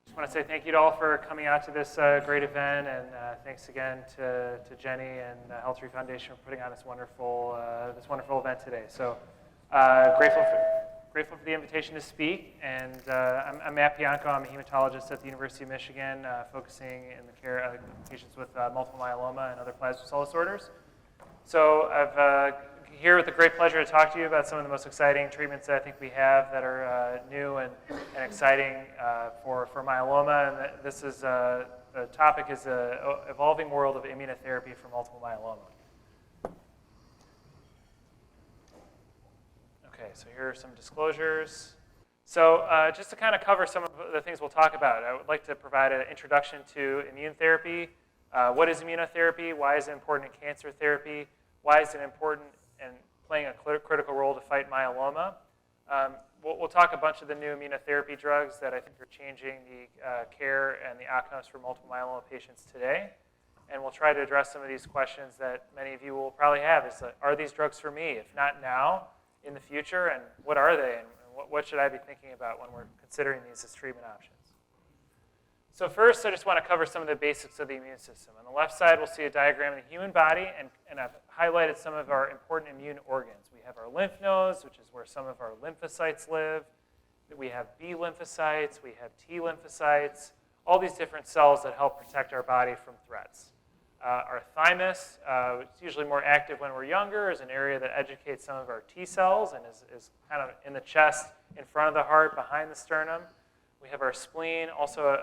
Just want to say thank you to all for coming out to this great event, and thanks again to Jenny and the HealthTree Foundation for putting on this wonderful event today. So grateful for the invitation to speak, and I'm Matt Bianco. I'm a hematologist at the University of Michigan, focusing in the care of patients with multiple myeloma and other plasma cell disorders. So I've here with the great pleasure to talk to you about some of the most exciting treatments that I think we have that are new and exciting for myeloma. And this is the topic is the evolving world of immunotherapy for multiple myeloma. Okay, so here are some disclosures. So just to kind of cover some of the things we'll talk about, I would like to provide an introduction to immune therapy. What is immunotherapy? Why is it important in cancer therapy? Why is it important and playing a critical role to fight myeloma? We'll talk a bunch of the new immunotherapy drugs that I think are changing the care and the outcomes for multiple myeloma patients today. And we'll try to address some of these questions that many of you will probably have. Is are these drugs for me? If not now, in the future, and what are they? And what should I be thinking about when we're considering these as treatment options? So first, I just want to cover some of the basics of the immune system. On the left side, we'll see a diagram of the human body, and I've highlighted some of our important immune organs. We have our lymph nodes, which is where some of our lymphocytes live. We have B lymphocytes, we have T lymphocytes, all these different cells that help protect our body from threats. Our thymus, which is usually more active when we're younger, is an area that educates some of our T cells and is kind of in the chest, in front of the heart, behind the sternum. We have our spleen, also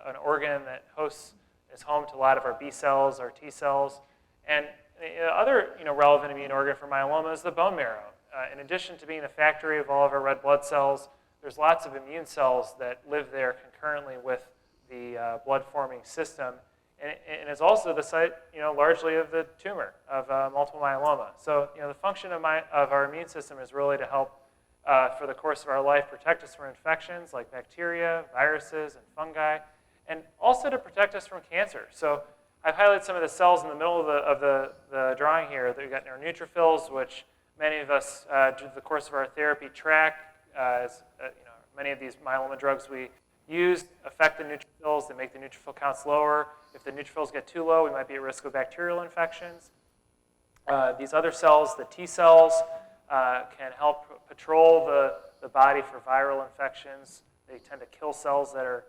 an organ that is home to a lot of our B cells, our T cells. And the other relevant immune organ for myeloma is the bone marrow. In addition to being the factory of all of our red blood cells, there's lots of immune cells that live there concurrently with the blood-forming system. And it's also the site, largely of the tumor of multiple myeloma. So, the function of our immune system is really to help for the course of our life, protect us from infections like bacteria, viruses, and fungi, and also to protect us from cancer. So I've highlighted some of the cells in the middle of the drawing here. We've got our neutrophils, which many of us, through the course of our therapy, track. Many of these myeloma drugs we use affect the neutrophils. They make the neutrophil counts lower. If the neutrophils get too low, we might be at risk of bacterial infections. These other cells, the T cells, can help patrol the body for viral infections. They tend to kill cells that are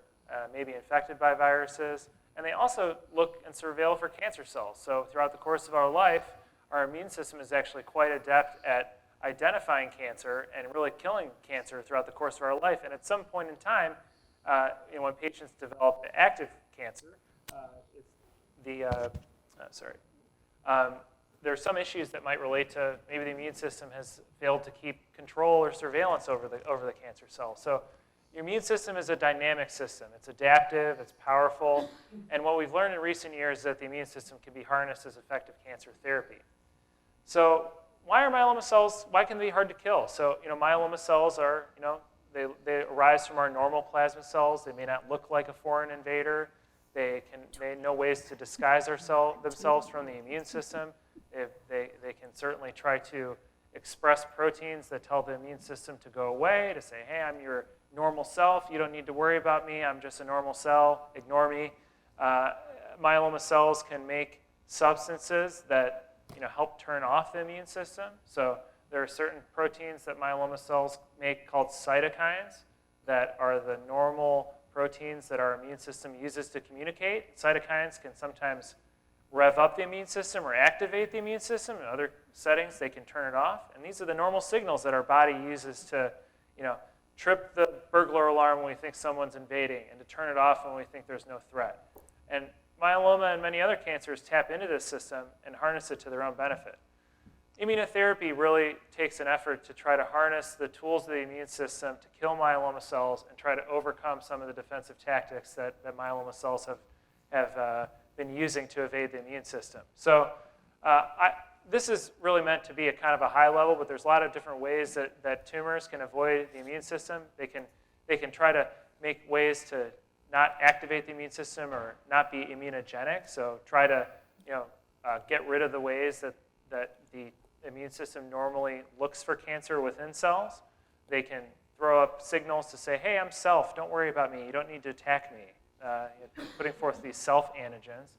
maybe infected by viruses. And they also look and surveil for cancer cells. So throughout the course of our life, our immune system is actually quite adept at identifying cancer and really killing cancer throughout the course of our life. And at some point in time, when patients develop active cancer, there are some issues that might relate to maybe the immune system has failed to keep control or surveillance over the cancer cell. So your immune system is a dynamic system. It's adaptive, it's powerful, and what we've learned in recent years is that the immune system can be harnessed as effective cancer therapy. So why can they be hard to kill? So myeloma cells are, they arise from our normal plasma cells. They may not look like a foreign invader. They know ways to disguise themselves from the immune system. They can certainly try to express proteins that tell the immune system to go away, to say, hey, I'm your normal self. You don't need to worry about me. I'm just a normal cell. Ignore me. Myeloma cells can make substances that help turn off the immune system. So there are certain proteins that myeloma cells make called cytokines that are the normal proteins that our immune system uses to communicate. Cytokines can sometimes rev up the immune system or activate the immune system. In other settings, they can turn it off. And these are the normal signals that our body uses to, trip the burglar alarm when we think someone's invading and to turn it off when we think there's no threat. And myeloma and many other cancers tap into this system and harness it to their own benefit. Immunotherapy really takes an effort to try to harness the tools of the immune system to kill myeloma cells and try to overcome some of the defensive tactics that myeloma cells have been using to evade the immune system. So this is really meant to be a kind of a high level, but there's a lot of different ways that tumors can avoid the immune system. They can try to make ways to not activate the immune system or not be immunogenic. So try to get rid of the ways that the immune system normally looks for cancer within cells. They can throw up signals to say, hey, I'm self, don't worry about me, you don't need to attack me, putting forth these self-antigens.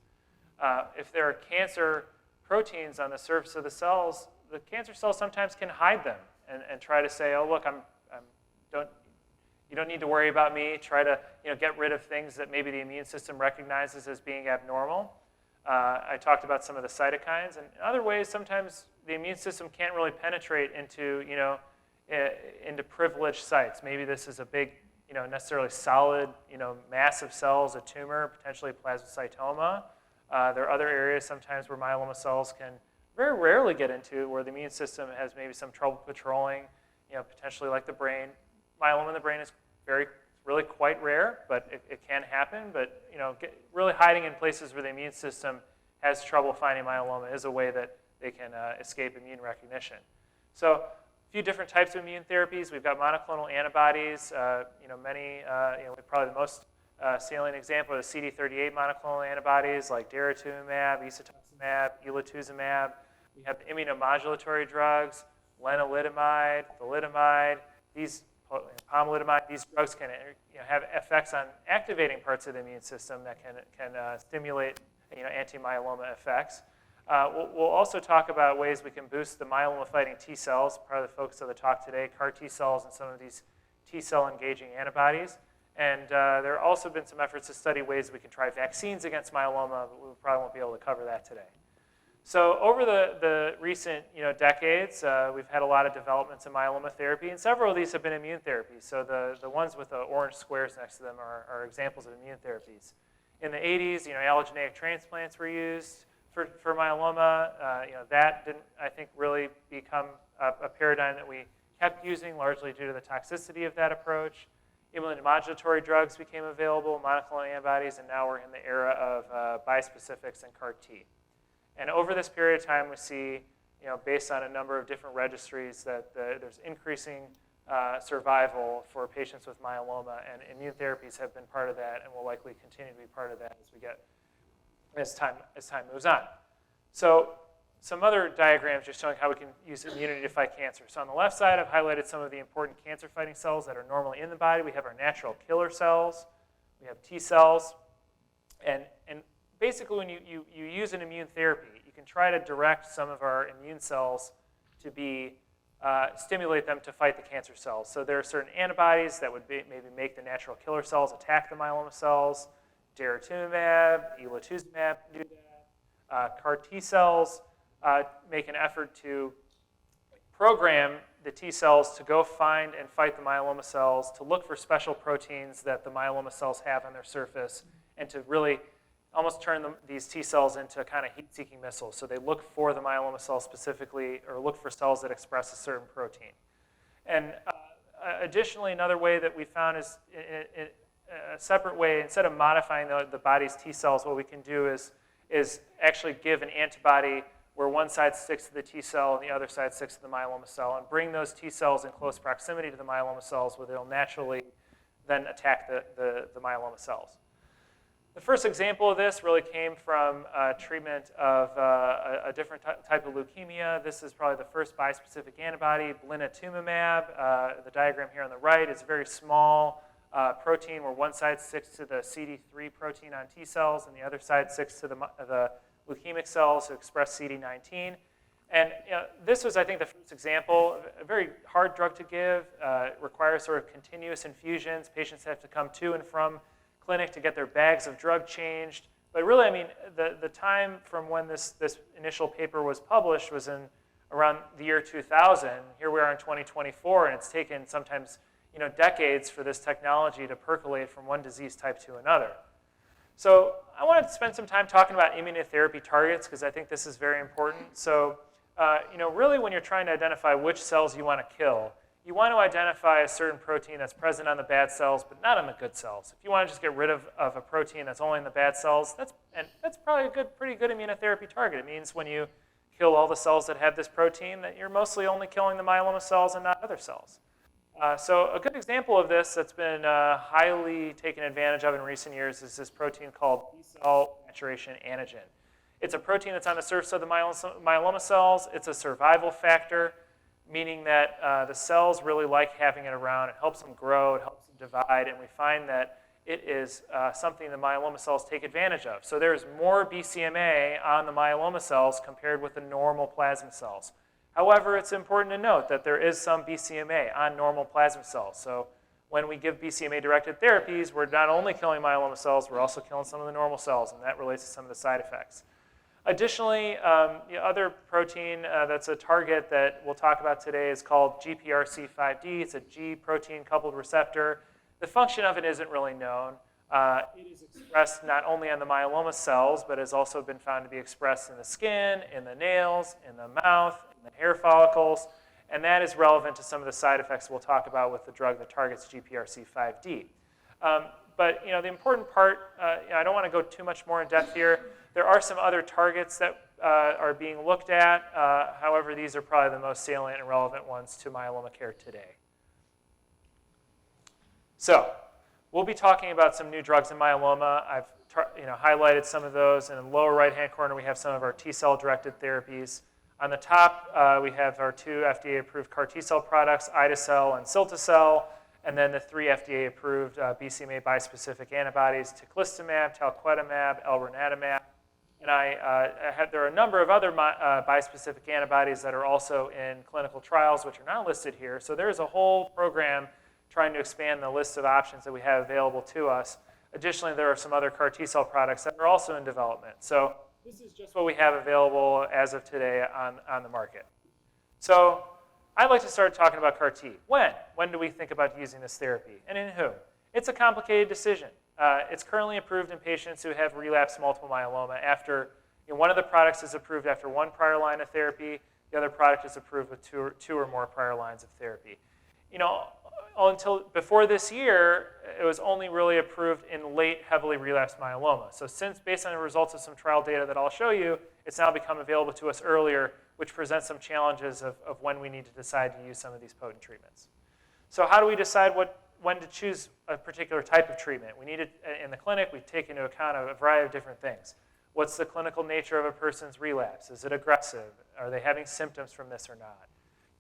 If there are cancer proteins on the surface of the cells, the cancer cells sometimes can hide them and try to say, oh, look, you don't need to worry about me. Try to get rid of things that maybe the immune system recognizes as being abnormal. I talked about some of the cytokines. And in other ways, sometimes the immune system can't really penetrate into privileged sites. Maybe this is a big, necessarily solid, mass of cells, a tumor, potentially plasmacytoma. There are other areas sometimes where myeloma cells can very rarely get into, where the immune system has maybe some trouble patrolling, potentially like the brain. Myeloma in the brain is really quite rare, but it can happen. But really hiding in places where the immune system has trouble finding myeloma is a way that they can escape immune recognition. So a few different types of immune therapies. We've got monoclonal antibodies. Probably the most salient example is CD38 monoclonal antibodies like daratumumab, isatuximab, elotuzumab. We have immunomodulatory drugs, lenalidomide, thalidomide, pomalidomide. These drugs can have effects on activating parts of the immune system that can stimulate anti-myeloma effects. We'll also talk about ways we can boost the myeloma-fighting T cells, part of the focus of the talk today, CAR T cells and some of these T cell engaging antibodies. And there have also been some efforts to study ways we can try vaccines against myeloma, but we probably won't be able to cover that today. So over the recent decades, we've had a lot of developments in myeloma therapy, and several of these have been immune therapies. So the ones with the orange squares next to them are examples of immune therapies. In the 80s, allogeneic transplants were used for myeloma. That didn't, I think, really become a paradigm that we kept using, largely due to the toxicity of that approach. Immunomodulatory drugs became available, monoclonal antibodies, and now we're in the era of bispecifics and CAR T. And over this period of time, we see, based on a number of different registries, that there's increasing survival for patients with myeloma, and immune therapies have been part of that, and will likely continue to be part of that as time moves on. So some other diagrams just showing how we can use immunity to fight cancer. So on the left side, I've highlighted some of the important cancer-fighting cells that are normally in the body. We have our natural killer cells. We have T cells. And basically, when you use an immune therapy, you can try to direct some of our immune cells to stimulate them to fight the cancer cells. So there are certain antibodies that would maybe make the natural killer cells attack the myeloma cells. Daratumumab, elotuzumab can do that. CAR T cells make an effort to program the T cells to go find and fight the myeloma cells, to look for special proteins that the myeloma cells have on their surface, and to really almost turn these T cells into kind of heat-seeking missiles. So they look for the myeloma cells specifically, or look for cells that express a certain protein. And additionally, another way that we found is a separate way, instead of modifying the body's T cells, what we can do is actually give an antibody where one side sticks to the T cell and the other side sticks to the myeloma cell, and bring those T cells in close proximity to the myeloma cells, where they'll naturally then attack the myeloma cells. The first example of this really came from treatment of a different type of leukemia. This is probably the first bispecific antibody, blinatumomab. The diagram here on the right is a very small protein where one side sticks to the CD3 protein on T cells and the other side sticks to the leukemic cells who express CD19. And this was, I think, the first example. A very hard drug to give. It requires sort of continuous infusions. Patients have to come to and from clinic to get their bags of drug changed. But really, I mean, the time from when this initial paper was published was in around the year 2000. Here we are in 2024, and it's taken sometimes decades for this technology to percolate from one disease type to another. So I wanted to spend some time talking about immunotherapy targets, because I think this is very important. So really, when you're trying to identify which cells you want to kill, you want to identify a certain protein that's present on the bad cells, but not on the good cells. If you want to just get rid of a protein that's only in the bad cells, that's probably a pretty good immunotherapy target. It means when you kill all the cells that have this protein, that you're mostly only killing the myeloma cells and not other cells. So a good example of this that's been highly taken advantage of in recent years is this protein called B-cell maturation antigen. It's a protein that's on the surface of the myeloma cells. It's a survival factor. meaning that the cells really like having it around. It helps them grow, it helps them divide, and we find that it is something the myeloma cells take advantage of. So there's more BCMA on the myeloma cells compared with the normal plasma cells. However, it's important to note that there is some BCMA on normal plasma cells. So when we give BCMA-directed therapies, we're not only killing myeloma cells, we're also killing some of the normal cells, and that relates to some of the side effects. Additionally, the other protein that's a target that we'll talk about today is called GPRC5D. It's a G protein-coupled receptor. The function of it isn't really known. It is expressed not only on the myeloma cells, but has also been found to be expressed in the skin, in the nails, in the mouth, in the hair follicles, and that is relevant to some of the side effects we'll talk about with the drug that targets GPRC5D. But the important part, I don't want to go too much more in depth here. There are some other targets that are being looked at. However, these are probably the most salient and relevant ones to myeloma care today. So we'll be talking about some new drugs in myeloma. I've highlighted some of those. And in the lower right-hand corner, we have some of our T-cell-directed therapies. On the top, we have our 2 FDA-approved CAR T-cell products, ida-cel and cilta-cel, and then the 3 FDA-approved BCMA bispecific antibodies, teclistamab, talquetamab, elranatamab. And there are a number of other bispecific antibodies that are also in clinical trials, which are not listed here. So there's a whole program trying to expand the list of options that we have available to us. Additionally, there are some other CAR T-cell products that are also in development. So this is just what we have available as of today on the market. So I'd like to start talking about CAR T. When do we think about using this therapy, and in whom? It's a complicated decision. It's currently approved in patients who have relapsed multiple myeloma after, one of the products is approved after 1 prior line of therapy, the other product is approved with two or more prior lines of therapy. Until before this year, it was only really approved in late, heavily relapsed myeloma. So since, based on the results of some trial data that I'll show you, it's now become available to us earlier, which presents some challenges of when we need to decide to use some of these potent treatments. So how do we decide when to choose a particular type of treatment? We need it in the clinic. We take into account a variety of different things. What's the clinical nature of a person's relapse? Is it aggressive? Are they having symptoms from this or not?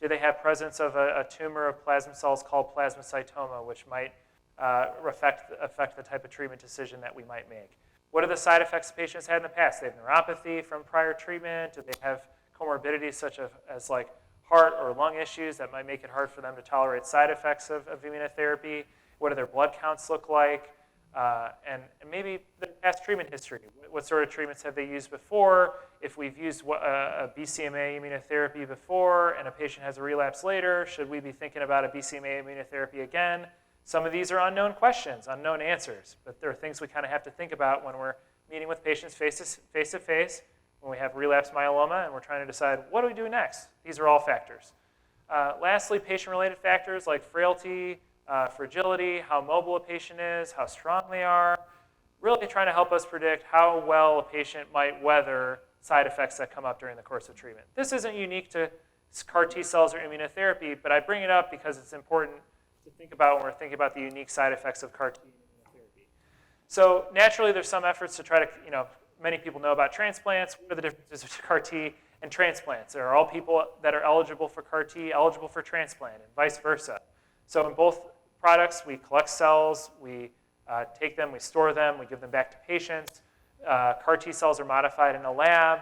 Do they have presence of a tumor of plasma cells called plasmacytoma, which might affect the type of treatment decision that we might make? What are the side effects patients had in the past? They have neuropathy from prior treatment. Do they have comorbidities such as like heart or lung issues that might make it hard for them to tolerate side effects of immunotherapy? What do their blood counts look like? And maybe the past treatment history. What sort of treatments have they used before? If we've used a BCMA immunotherapy before and a patient has a relapse later, should we be thinking about a BCMA immunotherapy again? Some of these are unknown questions, unknown answers, but there are things we kind of have to think about when we're meeting with patients face to face, when we have relapsed myeloma and we're trying to decide, what do we do next? These are all factors. Lastly, patient-related factors like frailty, fragility, how mobile a patient is, how strong they are, really trying to help us predict how well a patient might weather side effects that come up during the course of treatment. This isn't unique to CAR T cells or immunotherapy, but I bring it up because it's important to think about when we're thinking about the unique side effects of CAR T and immunotherapy. So naturally, there's some efforts to try to, many people know about transplants. What are the differences between CAR T and transplants? Are all people that are eligible for CAR T eligible for transplant, and vice versa? So in both products, we collect cells, we take them, we store them, we give them back to patients. CAR T cells are modified in a lab.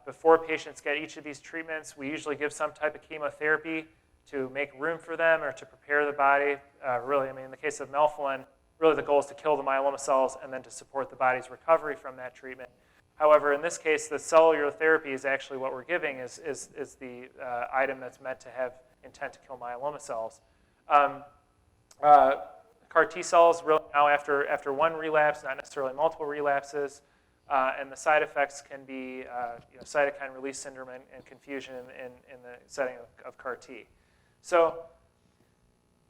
Before patients get each of these treatments, we usually give some type of chemotherapy to make room for them or to prepare the body. In the case of melphalan, really the goal is to kill the myeloma cells and then to support the body's recovery from that treatment. However, in this case, the cellular therapy is actually what we're giving is the item that's meant to have intent to kill myeloma cells. CAR T cells really now after one relapse, not necessarily multiple relapses, and the side effects can be cytokine release syndrome and confusion in the setting of CAR T. So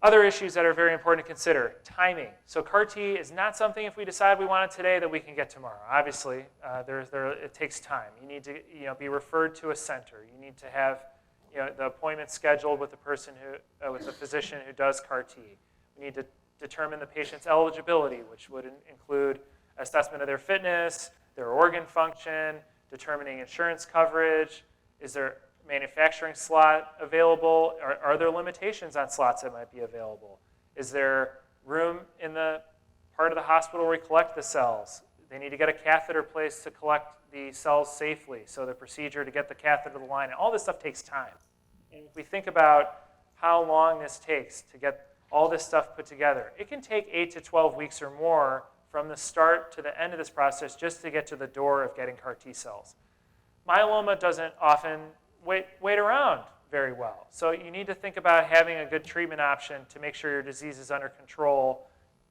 other issues that are very important to consider, timing. So CAR T is not something, if we decide we want it today, that we can get tomorrow. Obviously, it takes time. You need to be referred to a center. You need to have the appointment scheduled with the person with the physician who does CAR T. We need to determine the patient's eligibility, which would include assessment of their fitness, their organ function, determining insurance coverage. manufacturing slot available? Are there limitations on slots that might be available? Is there room in the part of the hospital where we collect the cells? They need to get a catheter placed to collect the cells safely, so the procedure to get the catheter to the line, and all this stuff takes time. And if we think about how long this takes to get all this stuff put together, it can take 8 to 12 weeks or more from the start to the end of this process just to get to the door of getting CAR T cells. Myeloma doesn't often wait around very well. So you need to think about having a good treatment option to make sure your disease is under control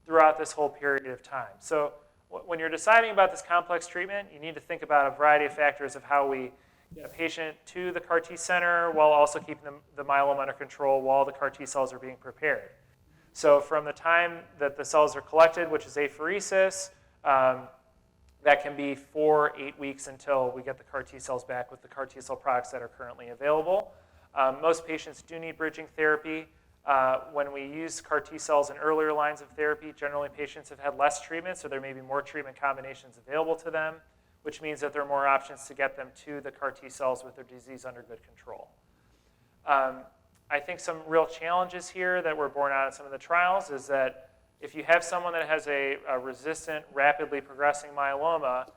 throughout this whole period of time. So when you're deciding about this complex treatment, you need to think about a variety of factors of how we get a patient to the CAR T center while also keeping the myeloma under control while the CAR T cells are being prepared. So from the time that the cells are collected, which is apheresis, that can be 4-8 weeks until we get the CAR T cells back with the CAR T cell products that are currently available. Most patients do need bridging therapy. When we use CAR T cells in earlier lines of therapy, generally patients have had less treatment, so there may be more treatment combinations available to them, which means that there are more options to get them to the CAR T cells with their disease under good control. I think some real challenges here that were borne out in some of the trials is that if you have someone that has a resistant, rapidly progressing myeloma,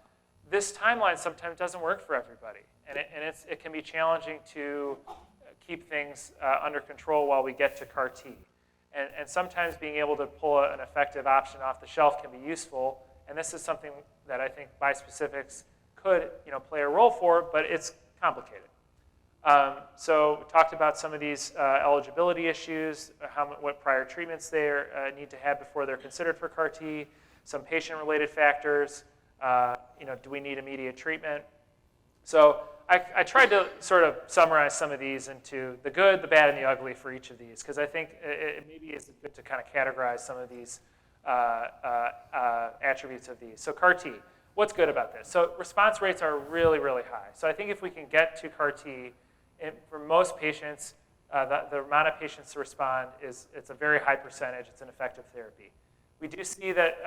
this timeline sometimes doesn't work for everybody. And it can be challenging to keep things under control while we get to CAR T. And sometimes being able to pull an effective option off the shelf can be useful. And this is something that I think bispecifics could play a role for, but it's complicated. So we talked about some of these eligibility issues, what prior treatments they need to have before they're considered for CAR T, some patient-related factors, do we need immediate treatment? So I tried to sort of summarize some of these into the good, the bad, and the ugly for each of these, because I think it maybe is good to kind of categorize some of these attributes of these. So CAR T, what's good about this? So response rates are really, really high. So I think if we can get to CAR T, for most patients, the amount of patients to respond it's a very high percentage. It's an effective therapy. We do see that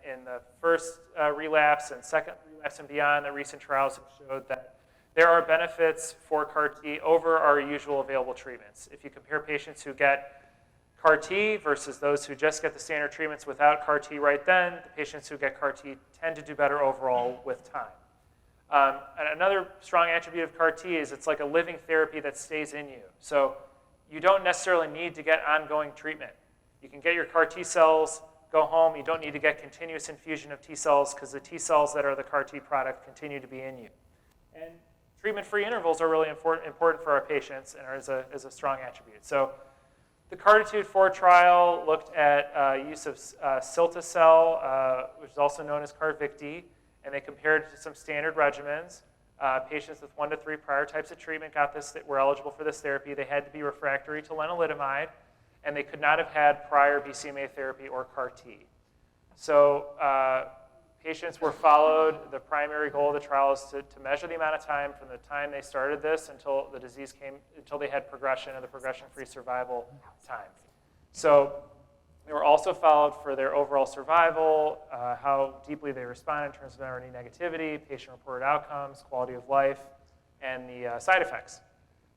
in the first relapse and second relapse and beyond, the recent trials have showed that there are benefits for CAR T over our usual available treatments. If you compare patients who get CAR T versus those who just get the standard treatments without CAR T right then, the patients who get CAR T tend to do better overall with time. And another strong attribute of CAR T is it's like a living therapy that stays in you. So you don't necessarily need to get ongoing treatment. You can get your CAR T cells, go home. You don't need to get continuous infusion of T cells because the T cells that are the CAR T product continue to be in you. And treatment-free intervals are really important for our patients and is a strong attribute. So the CARTITUDE-4 trial looked at use of cilta-cel, which is also known as CARVYKTI, and they compared it to some standard regimens. Patients with 1 to 3 prior types of treatment were eligible for this therapy. They had to be refractory to lenalidomide, and they could not have had prior BCMA therapy or CAR T. So patients were followed. The primary goal of the trial is to measure the amount of time from the time they started this until the disease until they had progression and the progression-free survival time. So they were also followed for their overall survival, how deeply they respond in terms of MRD negativity, patient-reported outcomes, quality of life, and the side effects.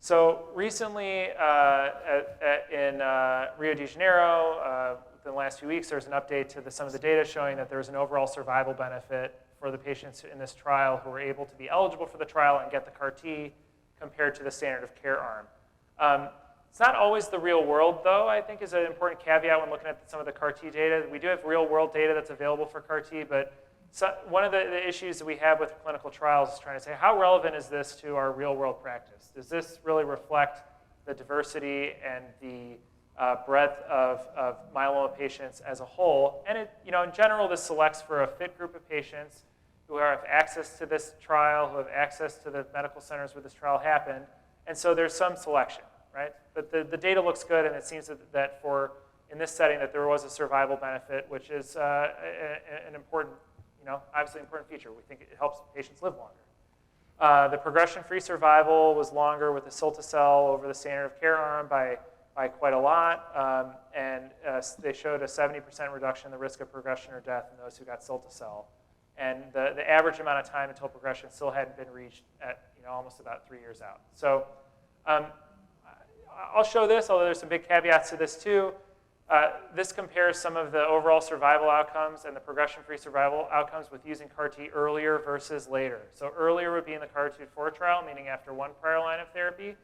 So recently in Rio de Janeiro, in the last few weeks, there's an update to some of the data showing that there was an overall survival benefit for the patients in this trial who were able to be eligible for the trial and get the CAR T compared to the standard of care arm. It's not always the real world, though, I think is an important caveat when looking at some of the CAR T data. We do have real world data that's available for CAR T, but one of the issues that we have with clinical trials is trying to say, how relevant is this to our real world practice? Does this really reflect the diversity and the breadth of myeloma patients as a whole? And in general, this selects for a fit group of patients who have access to this trial, who have access to the medical centers where this trial happened, and so there's some selection. Right? But the data looks good, and it seems that in this setting that there was a survival benefit, which is an important, obviously important feature. We think it helps patients live longer. The progression-free survival was longer with the cilta-cel over the standard of care arm by quite a lot, and they showed a 70% reduction in the risk of progression or death in those who got cilta-cel. And the average amount of time until progression still hadn't been reached at almost about 3 years out. So I'll show this, although there's some big caveats to this too. This compares some of the overall survival outcomes and the progression-free survival outcomes with using CAR-T earlier versus later. So earlier would be in the CARTITUDE-4 trial, meaning after 1 prior line of therapy,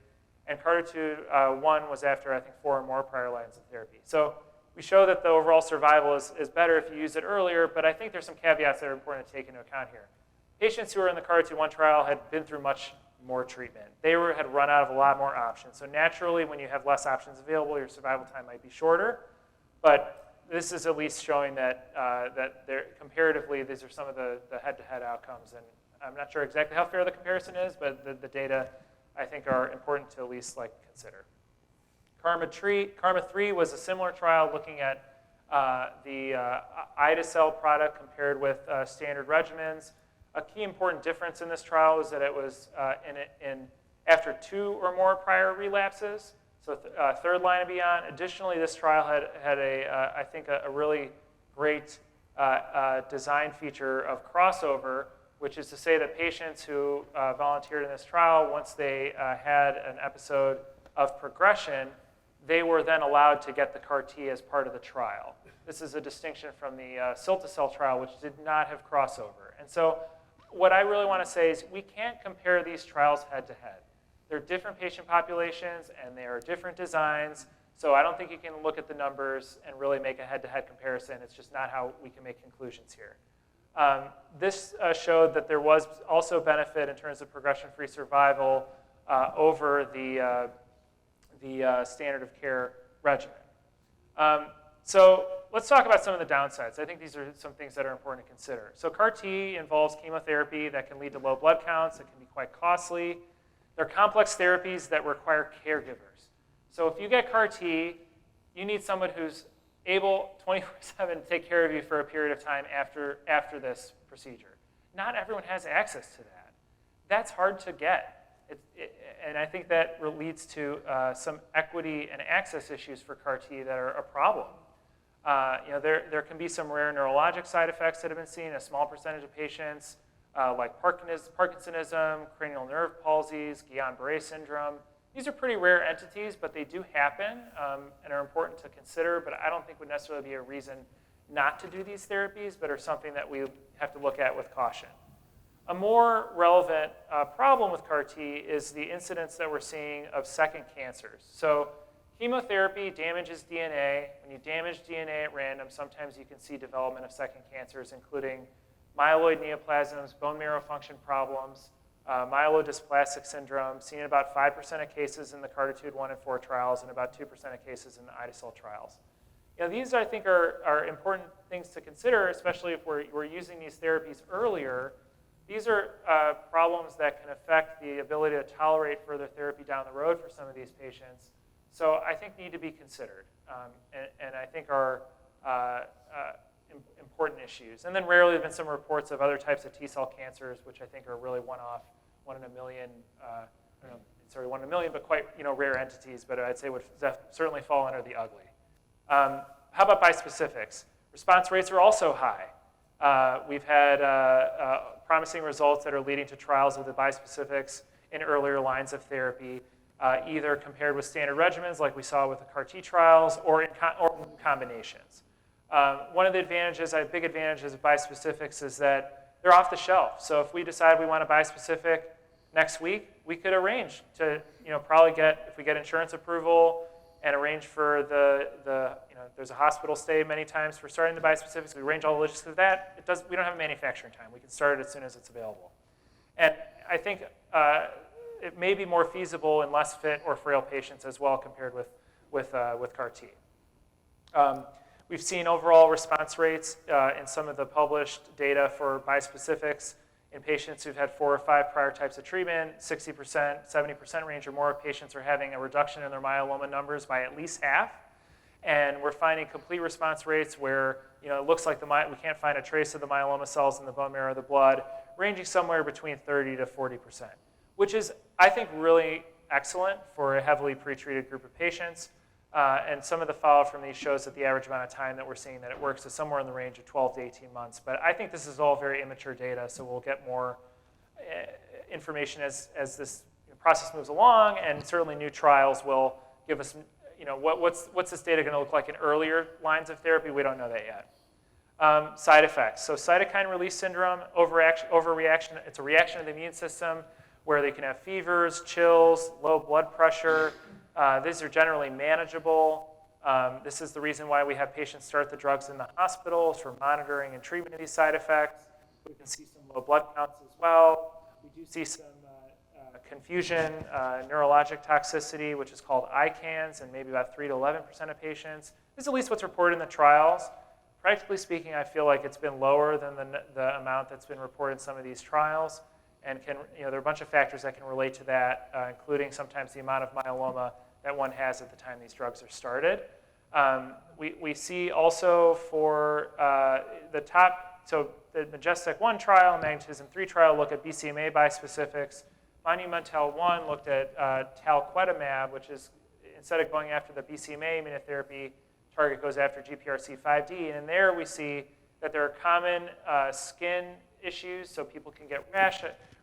and CARTITUDE-1 was after, I think, 4 or more prior lines of therapy. So we show that the overall survival is better if you use it earlier, but I think there's some caveats that are important to take into account here. Patients who were in the CARTITUDE-1 trial had been through much more treatment. They had run out of a lot more options. So naturally, when you have less options available, your survival time might be shorter. But this is at least showing that, comparatively, these are some of the head-to-head outcomes. And I'm not sure exactly how fair the comparison is, but the data, I think, are important to at least consider. KarMMa-3 was a similar trial looking at the ide-cel product compared with standard regimens. A key important difference in this trial was that it was after 2 or more prior relapses, so third line and beyond. Additionally, this trial had I think a really great design feature of crossover, which is to say that patients who volunteered in this trial, once they had an episode of progression, they were then allowed to get the CAR-T as part of the trial. This is a distinction from the cilta-cel trial, which did not have crossover. And so what I really want to say is we can't compare these trials head-to-head. They're different patient populations, and they are different designs. So I don't think you can look at the numbers and really make a head-to-head comparison. It's just not how we can make conclusions here. This showed that there was also benefit in terms of progression-free survival over the standard of care regimen. So let's talk about some of the downsides. I think these are some things that are important to consider. So CAR-T involves chemotherapy that can lead to low blood counts. It can be quite costly. They're complex therapies that require caregivers. So if you get CAR-T, you need someone who's able 24/7 to take care of you for a period of time after this procedure. Not everyone has access to that. That's hard to get. And I think that leads to some equity and access issues for CAR-T that are a problem. There can be some rare neurologic side effects that have been seen in a small percentage of patients, like Parkinsonism, cranial nerve palsies, Guillain-Barré syndrome. These are pretty rare entities, but they do happen and are important to consider, but I don't think would necessarily be a reason not to do these therapies, but are something that we have to look at with caution. A more relevant problem with CAR-T is the incidence that we're seeing of second cancers. So chemotherapy damages DNA. When you damage DNA at random, sometimes you can see development of second cancers, including myeloid neoplasms, bone marrow function problems, myelodysplastic syndrome, seen in about 5% of cases in the CARTITUDE-1 and 4 trials and about 2% of cases in the ide-cel trials. These, I think, are important things to consider, especially if we're using these therapies earlier. These are problems that can affect the ability to tolerate further therapy down the road for some of these patients. So I think need to be considered, and I think are important issues. And then rarely there have been some reports of other types of T-cell cancers, which I think are really one-off, 1 in a million, 1 in a million, but quite rare entities, but I'd say would certainly fall under the ugly. How about bispecifics? Response rates are also high. We've had promising results that are leading to trials of the bispecifics in earlier lines of therapy, either compared with standard regimens like we saw with the CAR-T trials or in combinations. One of the big advantages of bispecifics is that they're off the shelf. So if we decide we want a bispecific next week, we could arrange to probably if we get insurance approval and arrange for there's a hospital stay many times for starting the bispecifics. We arrange all the logistics of that. We don't have a manufacturing time. We can start it as soon as it's available. And I think it may be more feasible in less fit or frail patients as well compared with CAR-T. We've seen overall response rates in some of the published data for bispecifics in patients who've had 4 or 5 prior types of treatment. 60%, 70% range or more of patients are having a reduction in their myeloma numbers by at least half. And we're finding complete response rates where it looks like we can't find a trace of the myeloma cells in the bone marrow or the blood, ranging somewhere between 30 to 40%, which is, I think, really excellent for a heavily pretreated group of patients. And some of the follow-up from these shows that the average amount of time that we're seeing that it works is somewhere in the range of 12 to 18 months. But I think this is all very immature data, so we'll get more information as this process moves along, and certainly new trials will give us, what's this data going to look like in earlier lines of therapy? We don't know that yet. Side effects. So cytokine release syndrome, overreaction, it's a reaction of the immune system where they can have fevers, chills, low blood pressure. These are generally manageable. This is the reason why we have patients start the drugs in the hospitals for monitoring and treatment of these side effects. We can see some low blood counts as well. We do see some confusion, neurologic toxicity, which is called ICANS, and maybe about 3 to 11% of patients. This is at least what's reported in the trials. Practically speaking, I feel like it's been lower than the amount that's been reported in some of these trials. And there are a bunch of factors that can relate to that, including sometimes the amount of myeloma that one has at the time these drugs are started. We see also for the top, so the Majestic-1 trial, Magnetism-3 trial look at BCMA bispecifics. Monumental-1 looked at talquetamab, which is, instead of going after the BCMA immunotherapy, target goes after GPRC5D. And there we see that there are common skin issues, so people can get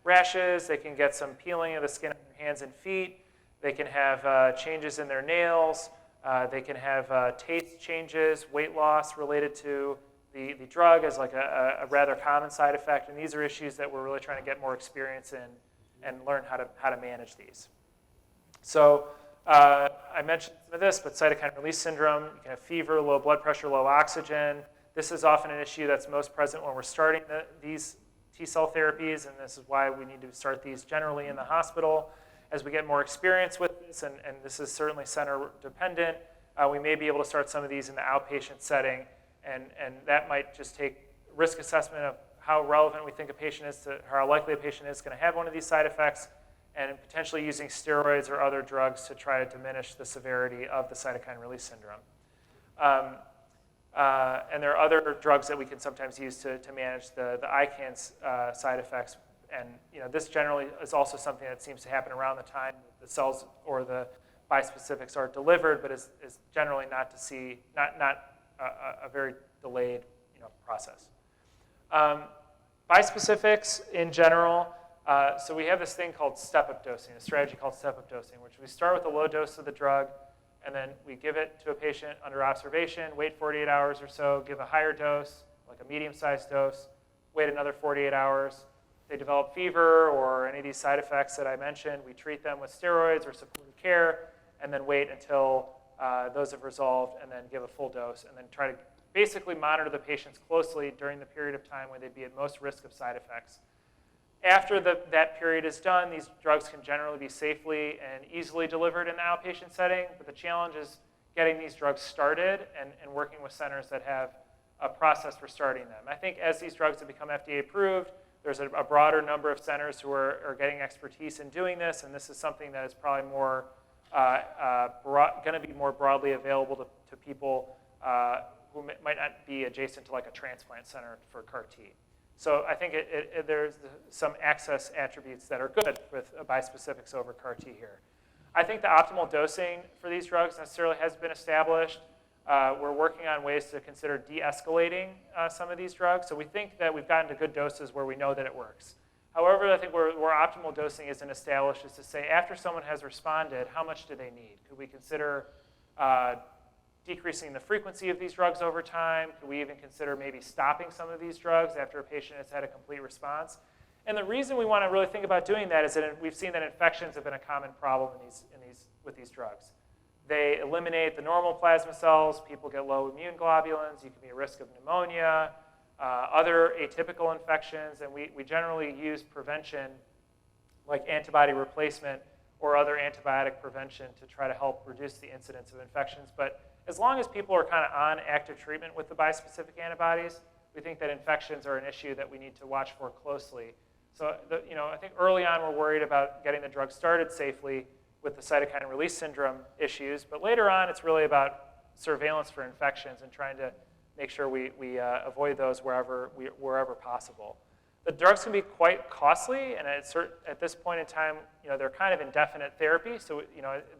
rashes, they can get some peeling of the skin on their hands and feet, they can have changes in their nails, they can have taste changes, weight loss related to the drug as like a rather common side effect, and these are issues that we're really trying to get more experience in and learn how to manage these. So I mentioned some of this, but cytokine release syndrome, you can have fever, low blood pressure, low oxygen. This is often an issue that's most present when we're starting these T-cell therapies, and this is why we need to start these generally in the hospital. As we get more experience with this, and this is certainly center dependent, we may be able to start some of these in the outpatient setting, and that might just take risk assessment of how relevant we think a patient is to, how likely a patient is going to have one of these side effects, and potentially using steroids or other drugs to try to diminish the severity of the cytokine release syndrome. And there are other drugs that we can sometimes use to manage the ICANS side effects. And this generally is also something that seems to happen around the time the cells or the bispecifics are delivered, but is generally not a very delayed process. Bispecifics in general, so we have this thing called step-up dosing, a strategy called step-up dosing, which we start with a low dose of the drug, and then we give it to a patient under observation, wait 48 hours or so, give a higher dose, like a medium-sized dose, wait another 48 hours. If they develop fever or any of these side effects that I mentioned, we treat them with steroids or supportive care, and then wait until those have resolved, and then give a full dose, and then try to basically monitor the patients closely during the period of time when they'd be at most risk of side effects. After that period is done, these drugs can generally be safely and easily delivered in the outpatient setting, but the challenge is getting these drugs started and working with centers that have a process for starting them. I think as these drugs have become FDA approved, there's a broader number of centers who are getting expertise in doing this, and this is something that is probably more going to be more broadly available to people who might not be adjacent to like a transplant center for CAR T. So I think there's some access attributes that are good with bispecifics over CAR T here. I think the optimal dosing for these drugs necessarily has been established. We're working on ways to consider de-escalating some of these drugs. So we think that we've gotten to good doses where we know that it works. However, I think where optimal dosing isn't established is to say after someone has responded, how much do they need? Could we consider decreasing the frequency of these drugs over time? Could we even consider maybe stopping some of these drugs after a patient has had a complete response? And the reason we want to really think about doing that is that we've seen that infections have been a common problem with these drugs. They eliminate the normal plasma cells, people get low immune globulins, you can be at risk of pneumonia, other atypical infections, and we generally use prevention like antibody replacement or other antibiotic prevention to try to help reduce the incidence of infections. But as long as people are kind of on active treatment with the bispecific antibodies, we think that infections are an issue that we need to watch for closely. So I think early on we're worried about getting the drug started safely with the cytokine release syndrome issues, but later on it's really about surveillance for infections and trying to make sure we avoid those wherever possible. The drugs can be quite costly, and at this point in time, they're kind of indefinite therapy. So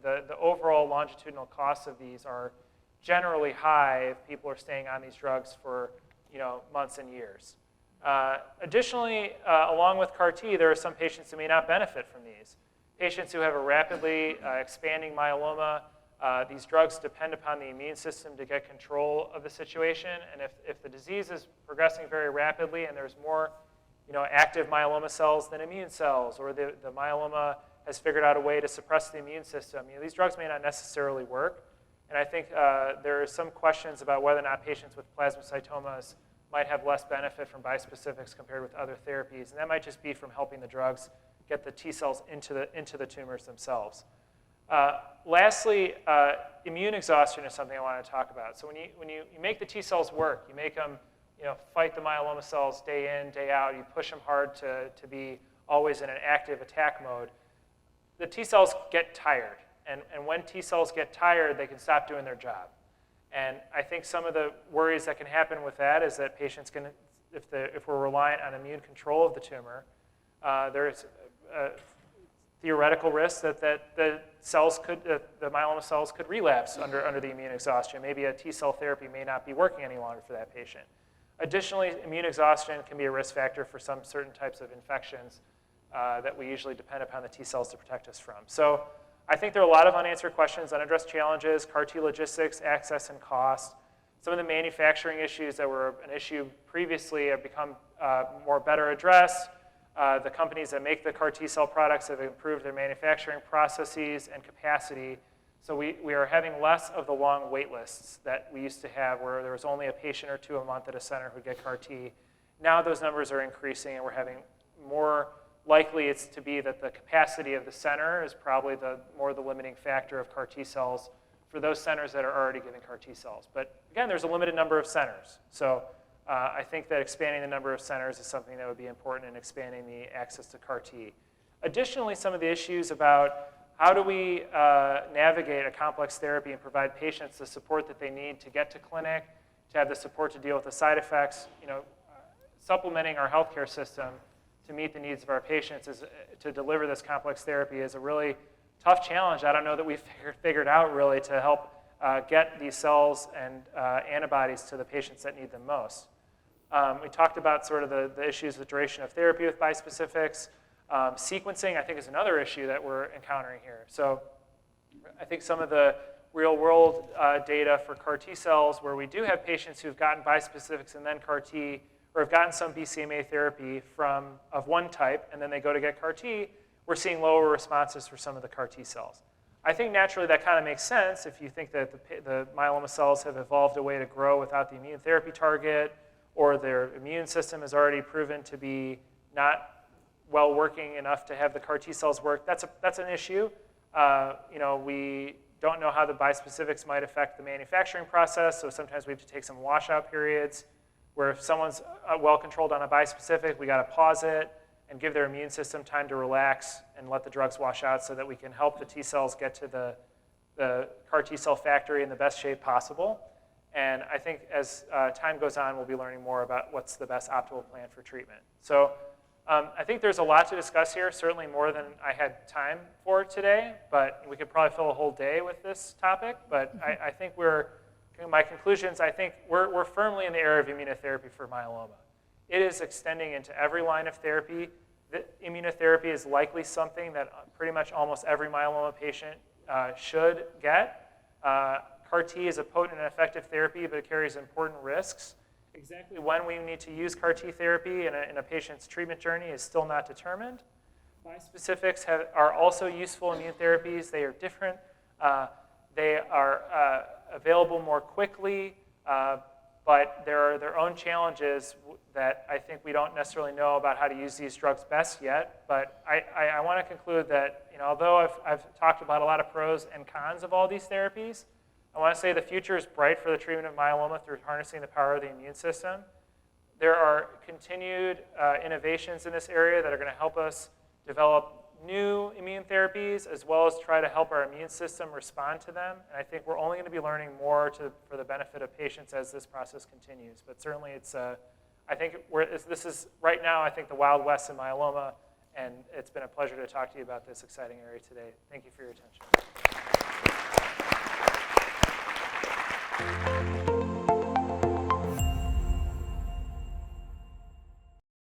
the overall longitudinal costs of these are generally high if people are staying on these drugs for months and years. Additionally, along with CAR T, there are some patients who may not benefit from these. Patients who have a rapidly expanding myeloma, these drugs depend upon the immune system to get control of the situation. And if the disease is progressing very rapidly and there's more active myeloma cells than immune cells, or the myeloma has figured out a way to suppress the immune system, these drugs may not necessarily work. And I think there are some questions about whether or not patients with plasmacytomas might have less benefit from bispecifics compared with other therapies. And that might just be from helping the drugs get the T cells into the tumors themselves. Lastly, immune exhaustion is something I want to talk about. So when you make the T cells work, you make them fight the myeloma cells day in, day out, you push them hard to be always in an active attack mode, the T cells get tired. And when T cells get tired, they can stop doing their job. And I think some of the worries that can happen with that is that patients can, if we're reliant on immune control of the tumor, there's a theoretical risk that the myeloma cells could relapse under the immune exhaustion. Maybe a T cell therapy may not be working any longer for that patient. Additionally, immune exhaustion can be a risk factor for some certain types of infections that we usually depend upon the T cells to protect us from. So I think there are a lot of unanswered questions, unaddressed challenges, CAR T logistics, access, and cost. Some of the manufacturing issues that were an issue previously have become better addressed. The companies that make the CAR T cell products have improved their manufacturing processes and capacity. So we are having less of the long wait lists that we used to have, where there was only a patient or two a month at a center who'd get CAR T. Now those numbers are increasing, and we're having more likely it's to be that the capacity of the center is probably the limiting factor of CAR T cells for those centers that are already giving CAR T cells. But again, there's a limited number of centers. So I think that expanding the number of centers is something that would be important in expanding the access to CAR T. Additionally, some of the issues about how do we navigate a complex therapy and provide patients the support that they need to get to clinic, to have the support to deal with the side effects, supplementing our healthcare system to meet the needs of our patients to deliver this complex therapy is a really tough challenge. I don't know that we've figured out really to help get these cells and antibodies to the patients that need them most. We talked about sort of the issues with duration of therapy with bispecifics. Sequencing, I think, is another issue that we're encountering here. So I think some of the real-world data for CAR T cells, where we do have patients who've gotten bispecifics and then CAR T, or have gotten some BCMA therapy of one type, and then they go to get CAR T, we're seeing lower responses for some of the CAR T cells. I think naturally that kind of makes sense if you think that the myeloma cells have evolved a way to grow without the immune therapy target, or their immune system is already proven to be not well working enough to have the CAR T cells work. That's an issue. We don't know how the bispecifics might affect the manufacturing process, so sometimes we have to take some washout periods where if someone's well controlled on a bispecific, we got to pause it and give their immune system time to relax and let the drugs wash out so that we can help the T cells get to the CAR T cell factory in the best shape possible. And I think as time goes on, we'll be learning more about what's the best optimal plan for treatment. So I think there's a lot to discuss here, certainly more than I had time for today, but we could probably fill a whole day with this topic. But I think my conclusions, I think we're firmly in the era of immunotherapy for myeloma. It is extending into every line of therapy. The immunotherapy is likely something that pretty much almost every myeloma patient should get. CAR T is a potent and effective therapy, but it carries important risks. Exactly when we need to use CAR T therapy in a patient's treatment journey is still not determined. Bispecifics are also useful immune therapies. They are different. They are available more quickly, but there are their own challenges that I think we don't necessarily know about how to use these drugs best yet. But I want to conclude that although I've talked about a lot of pros and cons of all these therapies, I want to say the future is bright for the treatment of myeloma through harnessing the power of the immune system. There are continued innovations in this area that are going to help us develop new immune therapies, as well as try to help our immune system respond to them. And I think we're only going to be learning more for the benefit of patients as this process continues. But certainly I think this is right now, I think, the Wild West in myeloma, and it's been a pleasure to talk to you about this exciting area today. Thank you for your attention.